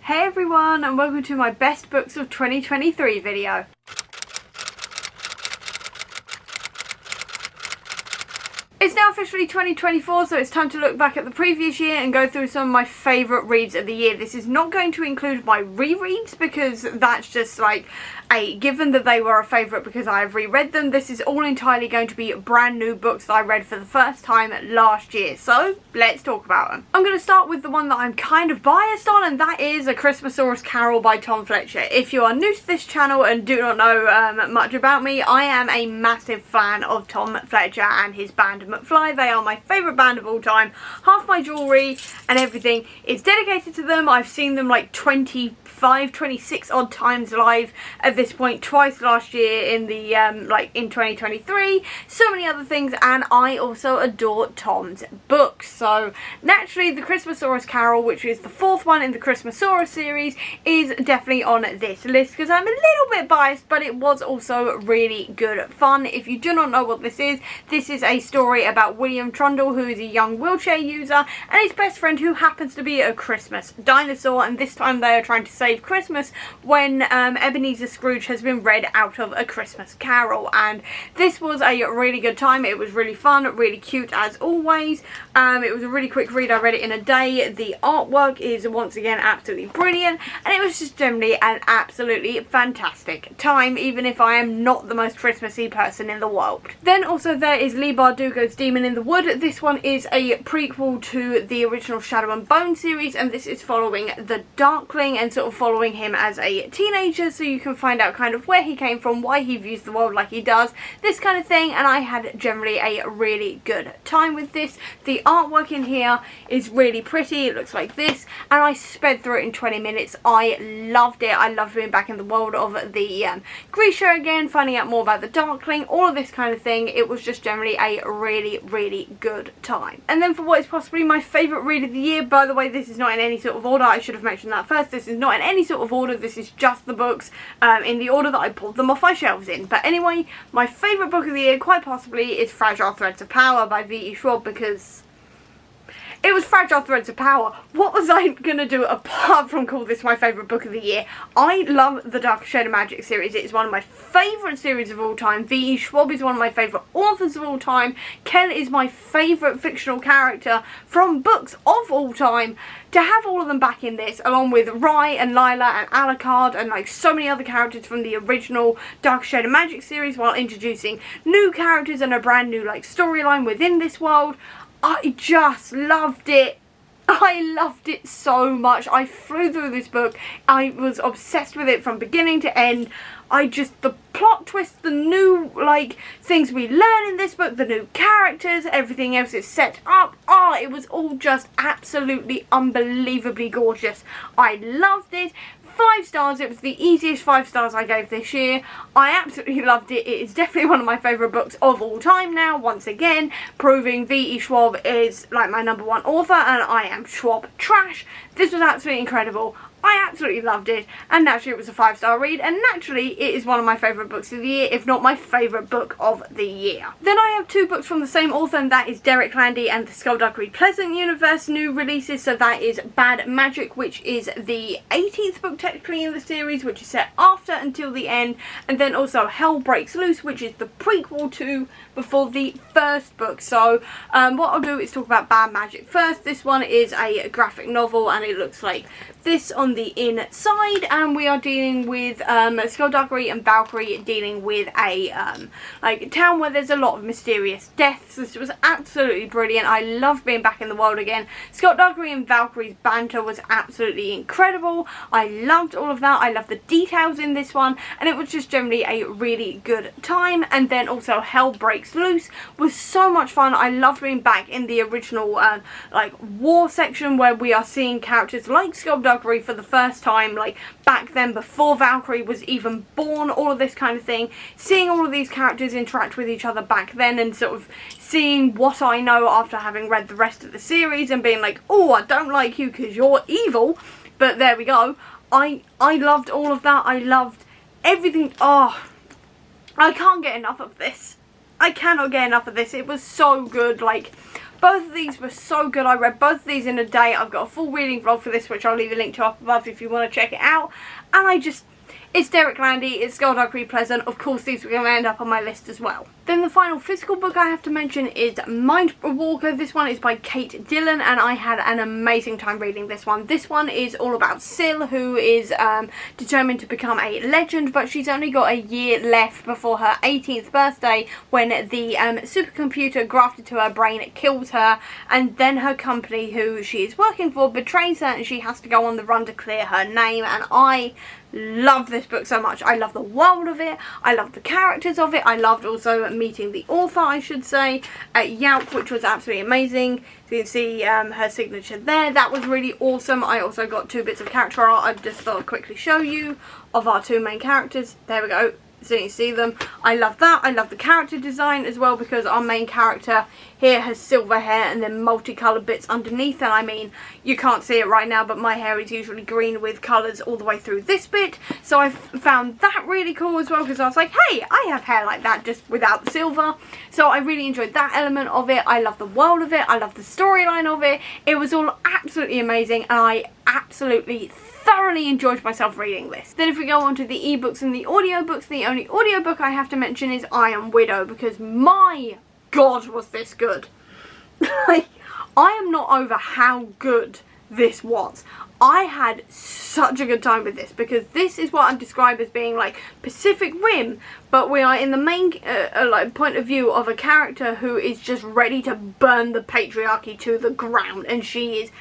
Hey everyone, and welcome to my best books of 2023 video. It's now officially 2024, so it's time to look back at the previous year and go through some of my favourite reads of the year. This is not going to include my rereads because that's just like a given that they were a favourite because I have reread them. This is all entirely going to be brand new books that I read for the first time last year. So let's talk about them. I'm going to start with the one that I'm kind of biased on, and that is A Christmasaurus Carol by Tom Fletcher. If you are new to this channel and do not know much about me, I am a massive fan of Tom Fletcher and his band McFly. They are my favourite band of all time. Half my jewellery and everything is dedicated to them. I've seen them like 26 odd times live at this point, twice last year in the in 2023, so many other things, and I also adore Tom's books. So naturally the Christmasaurus Carol, which is the fourth one in the Christmasaurus series, is definitely on this list because I'm a little bit biased, but it was also really good fun. If you do not know what this is a story about William Trundle, who is a young wheelchair user, and his best friend who happens to be a Christmas dinosaur, and this time they are trying to save Christmas when Ebenezer Scrooge has been read out of A Christmas Carol. And this was a really good time. It was really fun, really cute as always. It was a really quick read. I read it in a day. The artwork is once again absolutely brilliant, and it was just generally an absolutely fantastic time, even if I am not the most Christmassy person in the world. Then also there is Leigh Bardugo's Demon in the Wood. This one is a prequel to the original Shadow and Bone series, and this is following the Darkling and sort of following him as a teenager, so you can find out kind of where he came from, why he views the world like he does, this kind of thing, and I had generally a really good time with this. The artwork in here is really pretty. It looks like this, and I sped through it in 20 minutes. I loved it. I loved being back in the world of the Grisha again, finding out more about the Darkling, all of this kind of thing. It was just generally a really good time. And then for what is possibly my favourite read of the year, by the way, this is not in any sort of order. I should have mentioned that first. This is not in any sort of order. This is just the books in the order that I pulled them off my shelves in. But anyway, my favourite book of the year, quite possibly, is Fragile Threads of Power by V.E. Schwab, because it was Fragile Threads of Power. What was I going to do apart from call this my favourite book of the year? I love the Darker Shade of Magic series. It is one of my favourite series of all time. V.E. Schwab is one of my favourite authors of all time. Ken is my favourite fictional character from books of all time. To have all of them back in this, along with Rai and Lila and Alucard and like so many other characters from the original Darker Shade of Magic series, while introducing new characters and a brand new like storyline within this world, I just loved it. I loved it so much. I flew through this book. I was obsessed with it from beginning to end. The plot twists, the new like things we learn in this book, the new characters, everything else is set up. It was all just absolutely unbelievably gorgeous. I loved it. 5 stars. It was the easiest 5 stars I gave this year. I absolutely loved it. It is definitely one of my favourite books of all time now, once again, proving V.E. Schwab is like my #1 author and I am Schwab trash. This was absolutely incredible. I absolutely loved it, and naturally it was a 5-star read, and naturally it is one of my favourite books of the year, if not my favourite book of the year. Then I have 2 books from the same author, and that is Derek Landy and the Skullduggery Pleasant Universe new releases. So that is Bad Magic, which is the 18th book technically in the series, which is set after Until the End, and then also Hell Breaks Loose, which is the prequel to before the first book. So what I'll do is talk about Bad Magic first. This one is a graphic novel, and it looks like this on the inside, and we are dealing with Skullduggery and Valkyrie dealing with a like town where there's a lot of mysterious deaths. This was absolutely brilliant. I loved being back in the world again. Skullduggery and Valkyrie's banter was absolutely incredible. I loved all of that. I loved the details in this one, and it was just generally a really good time. And then also Hell Breaks Loose was so much fun. I loved being back in the original like war section, where we are seeing characters like Skullduggery for the first time, like back then before Valkyrie was even born, all of this kind of thing. Seeing all of these characters interact with each other back then, and sort of seeing what I know after having read the rest of the series and being like, oh, I don't like you because you're evil, but there we go. I loved all of that. I loved everything. I can't get enough of this. I cannot get enough of this. It was so good. Like, Both of these were so good. I read both of these in a day. I've got a full reading vlog for this, which I'll leave a link to up above if you want to check it out. And it's Derek Landy, it's Skulduggery Pleasant. Of course, these are going to end up on my list as well. Then the final physical book I have to mention is Mindwalker. This one is by Kate Dillon, and I had an amazing time reading this one. This one is all about Syl, who is determined to become a legend, but she's only got a year left before her 18th birthday when the supercomputer grafted to her brain kills her, and then her company, who she is working for, betrays her, and she has to go on the run to clear her name. And I love this book so much. I love the world of it, I love the characters of it, I loved also meeting the author, I should say, at Yelp, which was absolutely amazing. So you can see her signature there. That was really awesome. I also got 2 bits of character art I just thought I'd quickly show you of our 2 main characters. There we go. So you see them. I love that. I love the character design as well, because our main character here has silver hair and then multicoloured bits underneath. And I mean, you can't see it right now, but my hair is usually green with colours all the way through this bit. So I found that really cool as well, because I was like, hey, I have hair like that just without the silver. So I really enjoyed that element of it. I love the world of it. I love the storyline of it. It was all absolutely amazing, and I absolutely thoroughly enjoyed myself reading this. Then if we go on to the ebooks and the audiobooks, the only audiobook I have to mention is Iron Widow, because my god was this good. Like, I am not over how good this was. I had such a good time with this, because this is what I'm described as being like Pacific Rim, but we are in the main like point of view of a character who is just ready to burn the patriarchy to the ground, and she is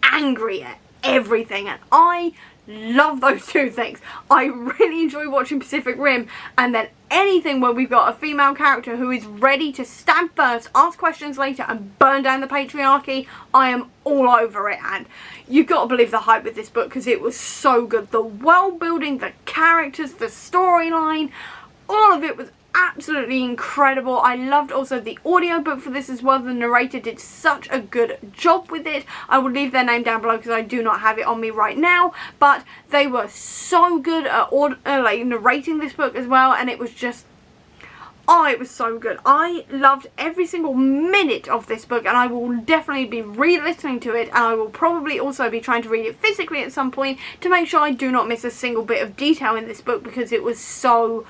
angry at everything, and I love those 2 things. I really enjoy watching Pacific Rim, and then anything where we've got a female character who is ready to stab first, ask questions later, and burn down the patriarchy, I am all over it. And you've got to believe the hype with this book, because it was so good. The world building, the characters, the storyline, all of it was absolutely incredible. I loved also the audiobook for this as well. The narrator did such a good job with it. I will leave their name down below because I do not have it on me right now, but they were so good at like narrating this book as well, and it was just, oh, it was so good. I loved every single minute of this book, and I will definitely be re-listening to it, and I will probably also be trying to read it physically at some point to make sure I do not miss a single bit of detail in this book, because it was so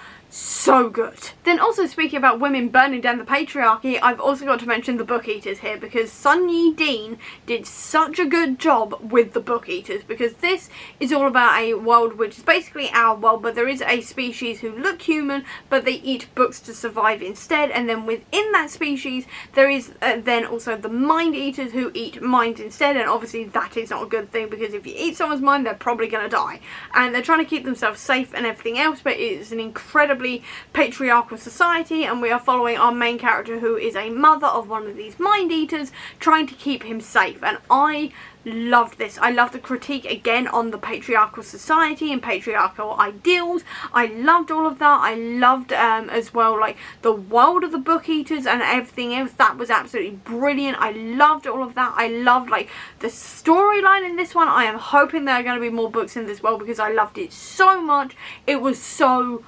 good. Then also, speaking about women burning down the patriarchy, I've also got to mention the Book Eaters here, because Sun Yi Dean did such a good job with the Book Eaters, because this is all about a world which is basically our world, but there is a species who look human, but they eat books to survive instead, and then within that species there is then also the Mind Eaters who eat minds instead, and obviously that is not a good thing, because if you eat someone's mind, they're probably going to die, and they're trying to keep themselves safe and everything else, but it is an incredibly patriarchal society, and we are following our main character, who is a mother of one of these Mind Eaters, trying to keep him safe. And I loved this. I loved the critique again on the patriarchal society and patriarchal ideals. I loved all of that. I loved as well like the world of the Book Eaters and everything else. That was absolutely brilliant. I loved all of that. I loved like the storyline in this one. I am hoping there are going to be more books in this world, because I loved it so much. It was so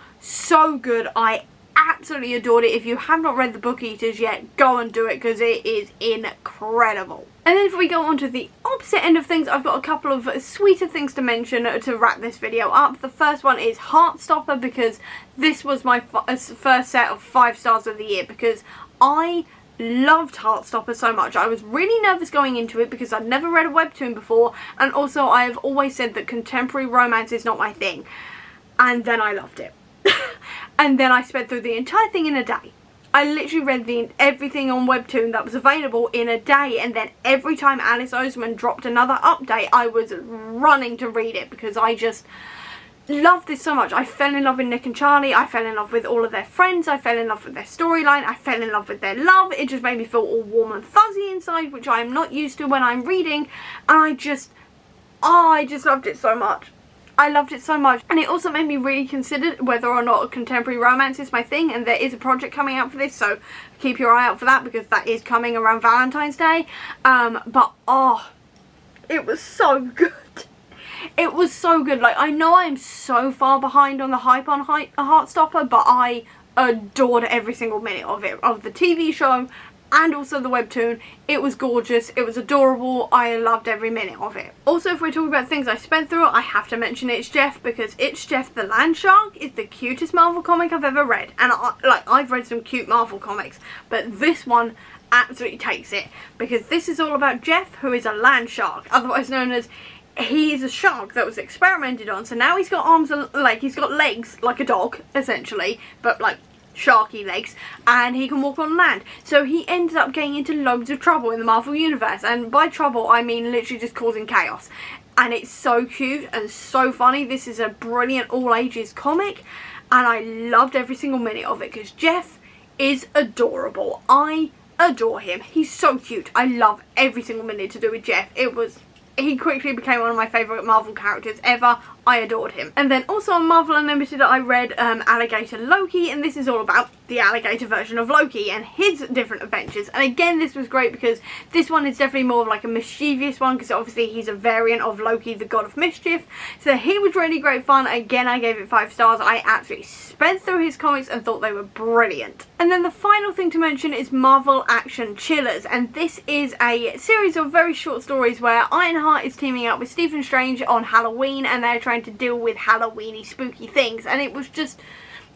good. I absolutely adored it. If you have not read the Book Eaters yet, go and do it, because it is incredible. And then if we go on to the opposite end of things, I've got a couple of sweeter things to mention to wrap this video up. The first one is Heartstopper, because this was my first set of 5 stars of the year, because I loved Heartstopper so much. I was really nervous going into it because I'd never read a webtoon before, and also I have always said that contemporary romance is not my thing, and then I loved it. And then I sped through the entire thing in a day. I literally read everything on Webtoon that was available in a day, and then every time Alice Oseman dropped another update, I was running to read it, because I just loved this so much. I fell in love with Nick and Charlie. I fell in love with all of their friends. I fell in love with their storyline. I fell in love with their love. It just made me feel all warm and fuzzy inside, which I am not used to when I'm reading, and I just loved it so much. I loved it so much, and it also made me really consider whether or not contemporary romance is my thing, and there is a project coming out for this, so keep your eye out for that, because that is coming around Valentine's Day. But oh, it was so good. It was so good. Like, I know I'm so far behind on the hype on Heartstopper, but I adored every single minute of it, of the TV show and also the webtoon. It was gorgeous, it was adorable, I loved every minute of it. Also, if we're talking about things I spent through, I have to mention It's Jeff, because It's Jeff the Land Shark is the cutest Marvel comic I've ever read. And I've read some cute Marvel comics, but this one absolutely takes it, because this is all about Jeff, who is a land shark, otherwise known as, he is a shark that was experimented on, so now he's got arms and he's got legs like a dog essentially, but like sharky legs, and he can walk on land. So he ends up getting into loads of trouble in the Marvel universe, and by trouble I mean literally just causing chaos. And it's so cute and so funny. This is a brilliant all ages comic, and I loved every single minute of it, because Jeff is adorable. I adore him. He's so cute. I love every single minute to do with Jeff. He quickly became one of my favourite Marvel characters ever. I adored him. And then also on Marvel Unlimited I read Alligator Loki, and this is all about the alligator version of Loki and his different adventures. And again, this was great because this one is definitely more of like a mischievous one, because obviously he's a variant of Loki, the god of mischief. So he was really great fun. Again, I gave it 5 stars. I absolutely sped through his comics and thought they were brilliant. And then the final thing to mention is Marvel Action Chillers, and this is a series of very short stories where Ironheart is teaming up with Stephen Strange on Halloween, and they're trying to deal with Halloweeny spooky things. And it was just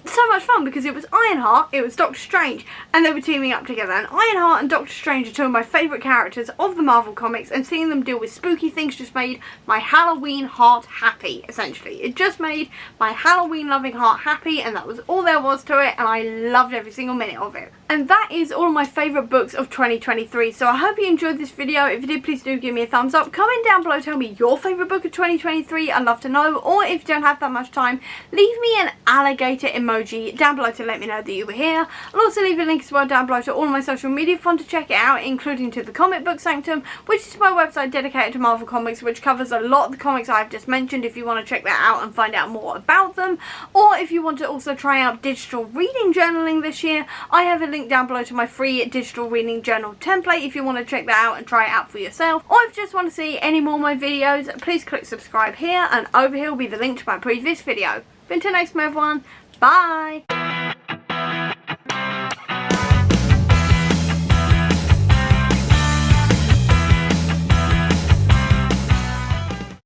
so much fun because it was Ironheart, it was Doctor Strange, and they were teaming up together. And Ironheart and Doctor Strange are two of my favourite characters of the Marvel comics, and seeing them deal with spooky things just made my Halloween heart happy, essentially. It just made my Halloween loving heart happy, and that was all there was to it, and I loved every single minute of it. And that is all of my favourite books of 2023. So I hope you enjoyed this video. If you did, please do give me a thumbs up. Comment down below, tell me your favourite book of 2023. I'd love to know. Or if you don't have that much time, leave me an alligator emoji down below to let me know that you were here. I'll also leave a link as well down below to all of my social media fun to check it out, including to the Comic Book Sanctum, which is my website dedicated to Marvel Comics, which covers a lot of the comics I've just mentioned if you want to check that out and find out more about them. Or if you want to also try out digital reading journaling this year, I have a link down below to my free digital reading journal template if you want to check that out and try it out for yourself. Or if you just want to see any more of my videos, please click subscribe here, and over here will be the link to my previous video. Until next time everyone, bye!